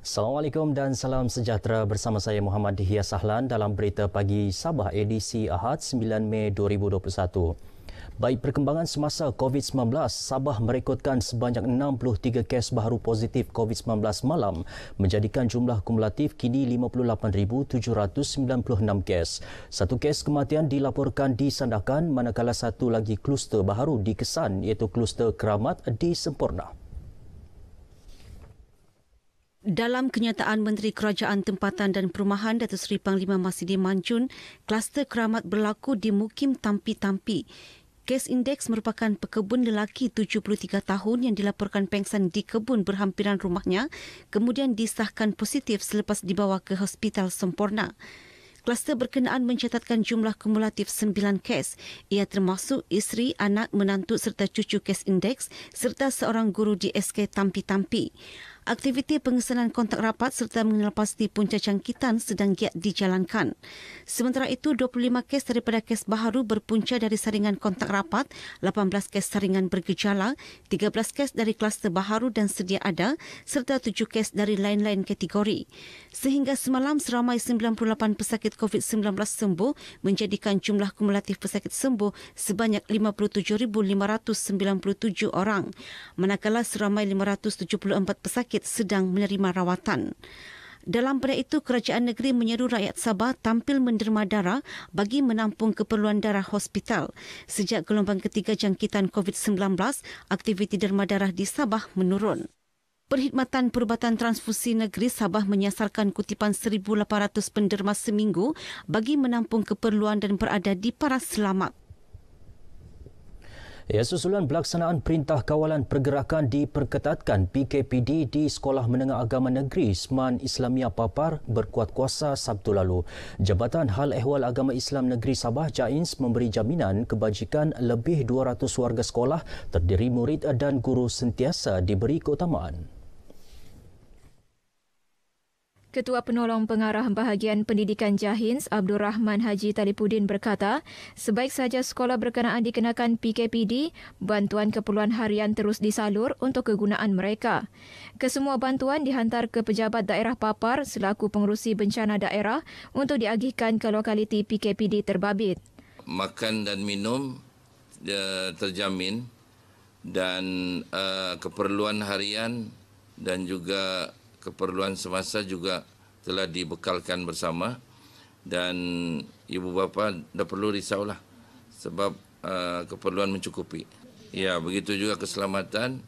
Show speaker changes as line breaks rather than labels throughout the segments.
Assalamualaikum dan salam sejahtera, bersama saya Muhammad Dihya Sahlan dalam Berita Pagi Sabah edisi Ahad 9 Mei 2021. Baik perkembangan semasa COVID-19, Sabah merekodkan sebanyak 63 kes baharu positif COVID-19 malam, menjadikan jumlah kumulatif kini 58,796 kes. Satu kes kematian dilaporkan di Sandakan, manakala satu lagi kluster baharu dikesan iaitu kluster keramat di Semporna.
Dalam kenyataan Menteri Kerajaan Tempatan dan Perumahan Datuk Seri Panglima Masidi Manjun, kluster keramat berlaku di Mukim Tampi-Tampi. Kes indeks merupakan pekebun lelaki 73 tahun yang dilaporkan pengsan di kebun berhampiran rumahnya, kemudian disahkan positif selepas dibawa ke Hospital Semporna. Kluster berkenaan mencatatkan jumlah kumulatif 9 kes. Ia termasuk isteri, anak, menantu serta cucu kes indeks serta seorang guru di SK Tampi-Tampi. Aktiviti pengesanan kontak rapat serta mengenal pasti punca jangkitan sedang giat dijalankan. Sementara itu, 25 kes daripada kes baharu berpunca dari saringan kontak rapat, 18 kes saringan bergejala, 13 kes dari kluster baharu dan sedia ada, serta 7 kes dari lain-lain kategori. Sehingga semalam, seramai 98 pesakit COVID-19 sembuh, menjadikan jumlah kumulatif pesakit sembuh sebanyak 57,597 orang. Manakala seramai 574 pesakit sedang menerima rawatan. Dalam pada itu, kerajaan negeri menyeru rakyat Sabah tampil menderma darah bagi menampung keperluan darah hospital. Sejak gelombang ketiga jangkitan COVID-19, aktiviti derma darah di Sabah menurun. Perkhidmatan Perubatan Transfusi Negeri Sabah menyasarkan kutipan 1,800 penderma seminggu bagi menampung keperluan dan berada di paras selamat.
Susulan pelaksanaan Perintah Kawalan Pergerakan diperketatkan, PKPD di Sekolah Menengah Agama Negeri Seman Islamia Papar berkuat kuasa Sabtu lalu. Jabatan Hal Ehwal Agama Islam Negeri Sabah JAINS memberi jaminan kebajikan lebih 200 warga sekolah terdiri murid dan guru sentiasa diberi keutamaan.
Ketua Penolong Pengarah Bahagian Pendidikan JAINS, Abdul Rahman Haji Talipudin berkata, sebaik saja sekolah berkenaan dikenakan PKPD, bantuan keperluan harian terus disalur untuk kegunaan mereka. Kesemua bantuan dihantar ke Pejabat Daerah Papar selaku pengerusi bencana daerah untuk diagihkan ke lokaliti PKPD terbabit.
Makan dan minum terjamin dan keperluan harian dan juga keperluan semasa juga telah dibekalkan bersama, dan ibu bapa dah perlu risaulah sebab keperluan mencukupi. Ya, begitu juga keselamatan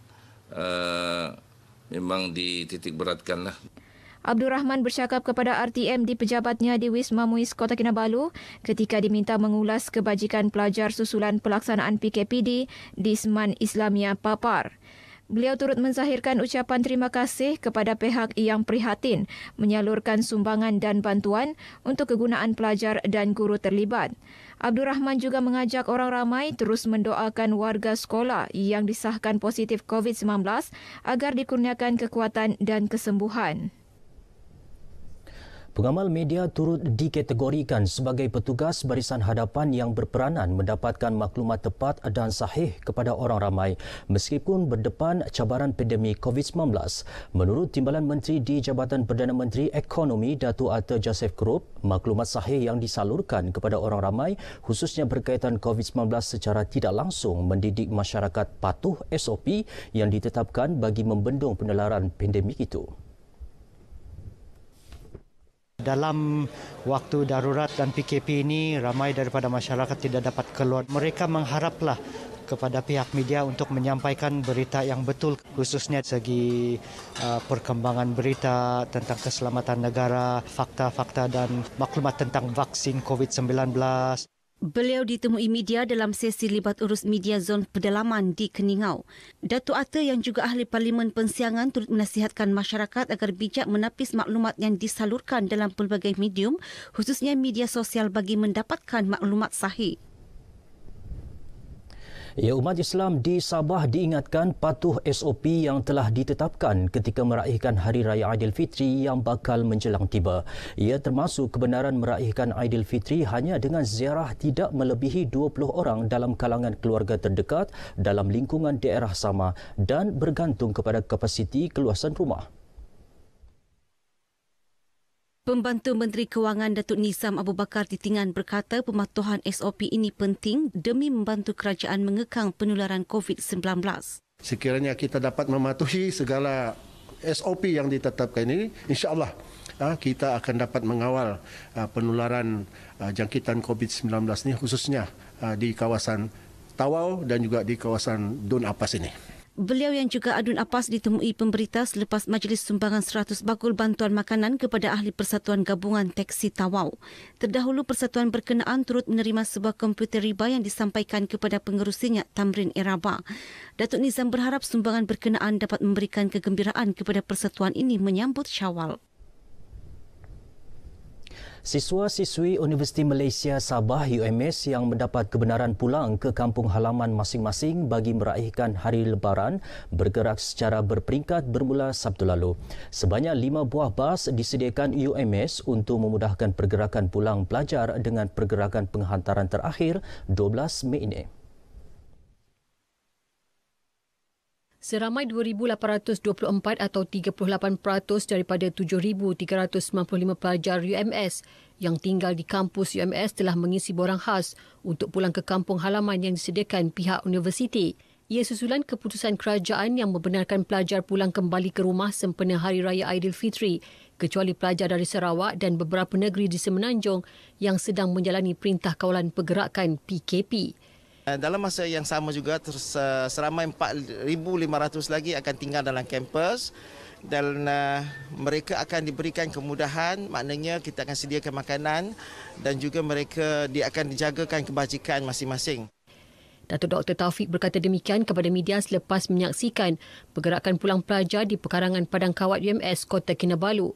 memang dititik beratkanlah.
Abdul Rahman bercakap kepada RTM di pejabatnya di Wisma Muiz Kota Kinabalu ketika diminta mengulas kebajikan pelajar susulan pelaksanaan PKPD di Seman Islamia Papar. Beliau turut menzahirkan ucapan terima kasih kepada pihak yang prihatin menyalurkan sumbangan dan bantuan untuk kegunaan pelajar dan guru terlibat. Abdul Rahman juga mengajak orang ramai terus mendoakan warga sekolah yang disahkan positif COVID-19 agar dikurniakan kekuatan dan kesembuhan.
Pengamal media turut dikategorikan sebagai petugas barisan hadapan yang berperanan mendapatkan maklumat tepat dan sahih kepada orang ramai meskipun berdepan cabaran pandemik COVID-19. Menurut Timbalan Menteri di Jabatan Perdana Menteri Ekonomi Datuk Arthur Joseph Krupp, maklumat sahih yang disalurkan kepada orang ramai khususnya berkaitan COVID-19 secara tidak langsung mendidik masyarakat patuh SOP yang ditetapkan bagi membendung penularan pandemik itu.
Dalam waktu darurat dan PKP ini, ramai daripada masyarakat tidak dapat keluar. Mereka mengharaplah kepada pihak media untuk menyampaikan berita yang betul, khususnya segi perkembangan berita tentang keselamatan negara, fakta-fakta dan maklumat tentang vaksin COVID-19.
Beliau ditemui media dalam sesi libat urus media zon pedalaman di Keningau. Datuk Arthur yang juga ahli Parlimen Pensiangan turut menasihatkan masyarakat agar bijak menapis maklumat yang disalurkan dalam pelbagai medium, khususnya media sosial bagi mendapatkan maklumat sahih.
Umat Islam di Sabah diingatkan patuh SOP yang telah ditetapkan ketika meraihkan Hari Raya Aidilfitri yang bakal menjelang tiba. Ia termasuk kebenaran meraihkan Aidilfitri hanya dengan ziarah tidak melebihi 20 orang dalam kalangan keluarga terdekat dalam lingkungan daerah sama dan bergantung kepada kapasiti keluasan rumah.
Pembantu Menteri Kewangan Datuk Nizam Abu Bakar Titingan berkata pematuhan SOP ini penting demi membantu kerajaan mengekang penularan COVID-19.
Sekiranya kita dapat mematuhi segala SOP yang ditetapkan ini, insya-Allah kita akan dapat mengawal penularan jangkitan COVID-19 ini khususnya di kawasan Tawau dan juga di kawasan Dun Apas ini.
Beliau yang juga Adun Apas ditemui pemberita selepas majlis sumbangan 100 bakul bantuan makanan kepada ahli Persatuan Gabungan Teksi Tawau. Terdahulu persatuan berkenaan turut menerima sebuah komputer riba yang disampaikan kepada pengerusinya Tamrin Iraba. Datuk Nizam berharap sumbangan berkenaan dapat memberikan kegembiraan kepada persatuan ini menyambut Syawal.
Siswa-siswi Universiti Malaysia Sabah UMS yang mendapat kebenaran pulang ke kampung halaman masing-masing bagi meraihkan Hari Lebaran bergerak secara berperingkat bermula Sabtu lalu. Sebanyak 5 buah bas disediakan UMS untuk memudahkan pergerakan pulang pelajar dengan pergerakan penghantaran terakhir 12 Mei ini.
Seramai 2,824 atau 38% daripada 7,395 pelajar UMS yang tinggal di kampus UMS telah mengisi borang khas untuk pulang ke kampung halaman yang disediakan pihak universiti. Ia susulan keputusan kerajaan yang membenarkan pelajar pulang kembali ke rumah sempena Hari Raya Aidilfitri, kecuali pelajar dari Sarawak dan beberapa negeri di Semenanjung yang sedang menjalani Perintah Kawalan Pergerakan PKP.
Dalam masa yang sama juga seramai 4,500 lagi akan tinggal dalam kampus dan mereka akan diberikan kemudahan, maknanya kita akan sediakan makanan dan juga mereka akan dijagakan kebajikan masing-masing.
Datuk Dr. Taufik berkata demikian kepada media selepas menyaksikan pergerakan pulang pelajar di pekarangan Padang Kawat UMS Kota Kinabalu.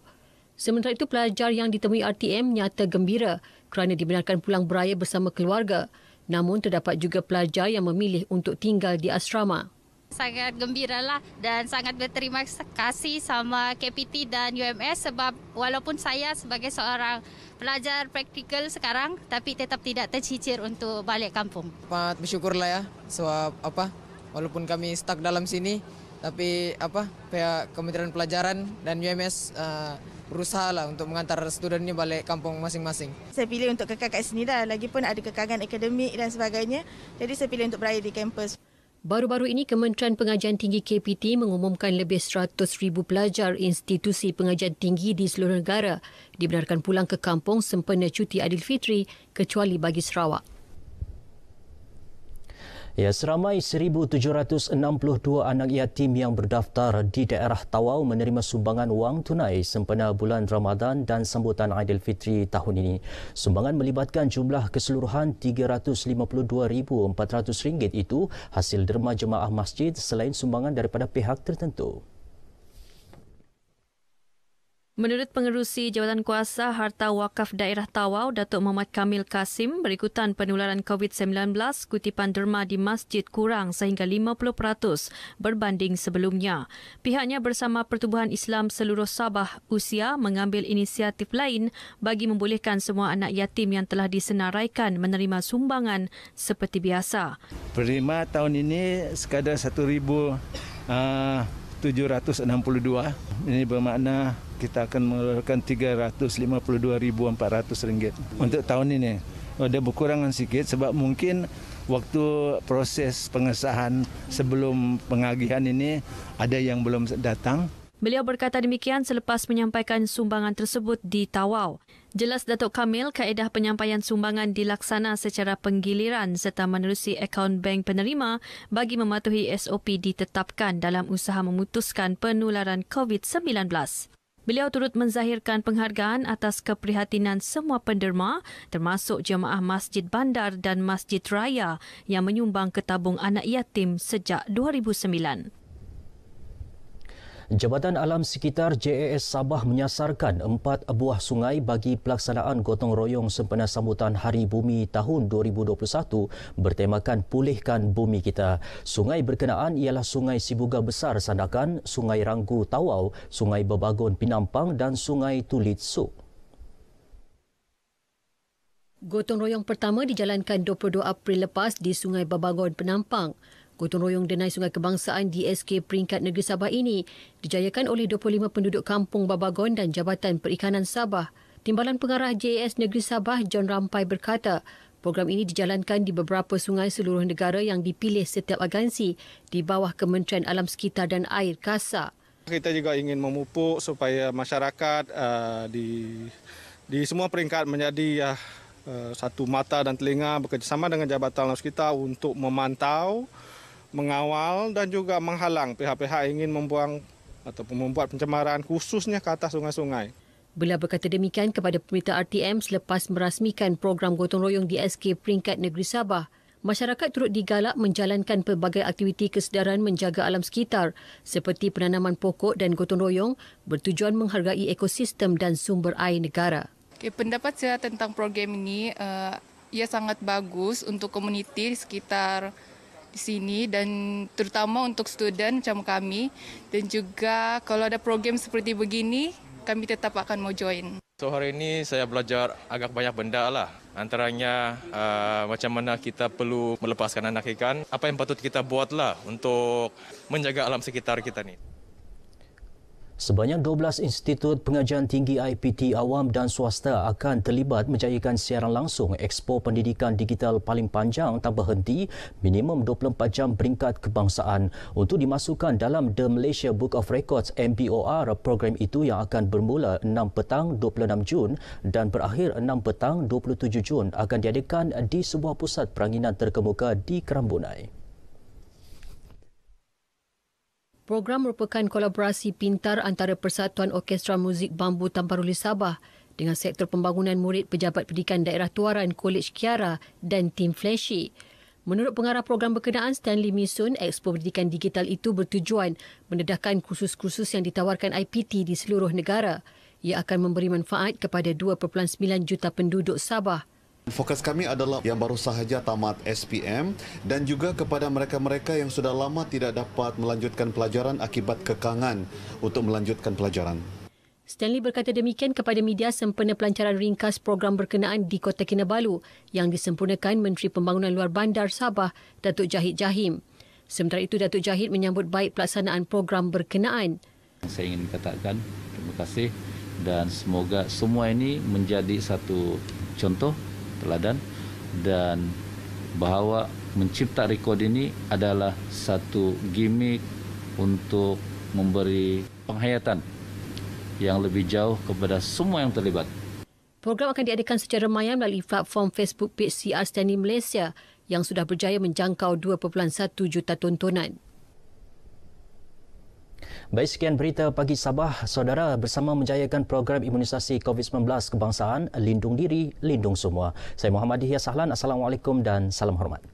Sementara itu, pelajar yang ditemui RTM nyata gembira kerana dibenarkan pulang beraya bersama keluarga. Namun terdapat juga pelajar yang memilih untuk tinggal di asrama.
Sangat gembiralah dan sangat berterima kasih sama KPT dan UMS sebab walaupun saya sebagai seorang pelajar praktikal sekarang tapi tetap tidak tercicir untuk balik kampung.
Sangat bersyukurlah ya sebab walaupun kami stuck dalam sini tapi pihak Kementerian Pelajaran dan UMS berusahalah untuk mengantar student ini balik kampung masing-masing.
Saya pilih untuk kekal kat sini dah, lagipun ada kekangan akademik dan sebagainya. Jadi saya pilih untuk beraya di kampus.
Baru-baru ini Kementerian Pengajian Tinggi KPT mengumumkan lebih 100,000 pelajar institusi pengajian tinggi di seluruh negara dibenarkan pulang ke kampung sempena cuti Aidilfitri kecuali bagi Sarawak.
Ya, seramai 1,762 anak yatim yang berdaftar di daerah Tawau menerima sumbangan wang tunai sempena bulan Ramadan dan sambutan Aidilfitri tahun ini. Sumbangan melibatkan jumlah keseluruhan RM352,400 itu hasil derma jemaah masjid selain sumbangan daripada pihak tertentu.
Menurut Pengerusi Jabatan Kuasa Harta Wakaf Daerah Tawau, Datuk Muhammad Kamil Kasim, berikutan penularan COVID-19, kutipan derma di masjid kurang sehingga 50% berbanding sebelumnya. Pihaknya bersama Pertubuhan Islam seluruh Sabah Usia mengambil inisiatif lain bagi membolehkan semua anak yatim yang telah disenaraikan menerima sumbangan seperti biasa.
Penerima tahun ini sekadar 1,762. Ini bermakna kita akan mengeluarkan RM352,400 untuk tahun ini. Ada berkurangan sikit sebab mungkin waktu proses pengesahan sebelum pengagihan ini ada yang belum datang.
Beliau berkata demikian selepas menyampaikan sumbangan tersebut di Tawau. Jelas Datuk Kamil, kaedah penyampaian sumbangan dilaksana secara penggiliran serta menerusi akaun bank penerima bagi mematuhi SOP ditetapkan dalam usaha memutuskan penularan COVID-19. Beliau turut menzahirkan penghargaan atas keprihatinan semua penderma termasuk jemaah Masjid Bandar dan Masjid Raya yang menyumbang ke tabung anak yatim sejak 2009.
Jabatan Alam Sekitar JAS Sabah menyasarkan 4 buah sungai bagi pelaksanaan gotong royong sempena sambutan Hari Bumi tahun 2021 bertemakan Pulihkan Bumi Kita. Sungai berkenaan ialah Sungai Sibuga Besar Sandakan, Sungai Ranggu Tawau, Sungai Bebagon Pinampang dan Sungai Tulit Suk.
Gotong royong pertama dijalankan 22 April lepas di Sungai Bebagon Penampang. Gotong royong Denai Sungai Kebangsaan DSK peringkat negeri Sabah ini dijayakan oleh 25 penduduk kampung Babagon dan Jabatan Perikanan Sabah. Timbalan Pengarah JAS Negeri Sabah John Rampai berkata, program ini dijalankan di beberapa sungai seluruh negara yang dipilih setiap agensi di bawah Kementerian Alam Sekitar dan Air KASA.
Kita juga ingin memupuk supaya masyarakat di semua peringkat menjadi satu mata dan telinga bekerjasama dengan Jabatan Alam Sekitar untuk memantau, mengawal dan juga menghalang pihak-pihak ingin membuang ataupun membuat pencemaran khususnya ke atas sungai-sungai.
Beliau berkata demikian kepada pemerintah RTM selepas merasmikan program gotong royong DSK peringkat negeri Sabah. Masyarakat turut digalak menjalankan pelbagai aktiviti kesedaran menjaga alam sekitar seperti penanaman pokok dan gotong royong bertujuan menghargai ekosistem dan sumber air negara.
Pendapat saya tentang program ini, ia sangat bagus untuk komuniti di sekitar di sini dan terutama untuk student macam kami, dan juga kalau ada program seperti begini kami tetap akan mau join.
So hari ini saya belajar agak banyak benda lah. Antaranya macam mana kita perlu melepaskan anak ikan, apa yang patut kita buatlah untuk menjaga alam sekitar kita ni.
Sebanyak 12 institut pengajian tinggi IPT awam dan swasta akan terlibat menjayakan siaran langsung Expo Pendidikan Digital paling panjang tanpa henti minimum 24 jam peringkat kebangsaan untuk dimasukkan dalam The Malaysia Book of Records MBOR. Program itu yang akan bermula 6 petang 26 Jun dan berakhir 6 petang 27 Jun akan diadakan di sebuah pusat peranginan terkemuka di Kerambunai.
Program merupakan kolaborasi pintar antara Persatuan Orkestra Muzik Bambu Tampar Ruli Sabah dengan Sektor Pembangunan Murid Pejabat Pendidikan Daerah Tuaran Kolej Kiara dan Tim Flashy. Menurut pengarah program berkenaan Stanley Misun, Expo Pendidikan Digital itu bertujuan mendedahkan kursus-kursus yang ditawarkan IPT di seluruh negara. Ia akan memberi manfaat kepada 2.9 juta penduduk Sabah.
Fokus kami adalah yang baru sahaja tamat SPM dan juga kepada mereka-mereka yang sudah lama tidak dapat melanjutkan pelajaran akibat kekangan untuk melanjutkan pelajaran.
Stanley berkata demikian kepada media sempena pelancaran ringkas program berkenaan di Kota Kinabalu yang disempurnakan Menteri Pembangunan Luar Bandar Sabah, Datuk Jahid Jahim. Sementara itu, Datuk Jahid menyambut baik pelaksanaan program berkenaan.
Saya ingin katakan terima kasih dan semoga semua ini menjadi satu contoh teladan dan bahawa mencipta rekod ini adalah satu gimmick untuk memberi penghayatan yang lebih jauh kepada semua yang terlibat.
Program akan diadakan secara maya melalui platform Facebook page CR Stanley Malaysia yang sudah berjaya menjangkau 2.1 juta tontonan.
Baik, sekian berita pagi Sabah. Saudara, bersama menjayakan program imunisasi COVID-19 kebangsaan, lindung diri, lindung semua. Saya Muhammad Dihya Sahlan. Assalamualaikum dan salam hormat.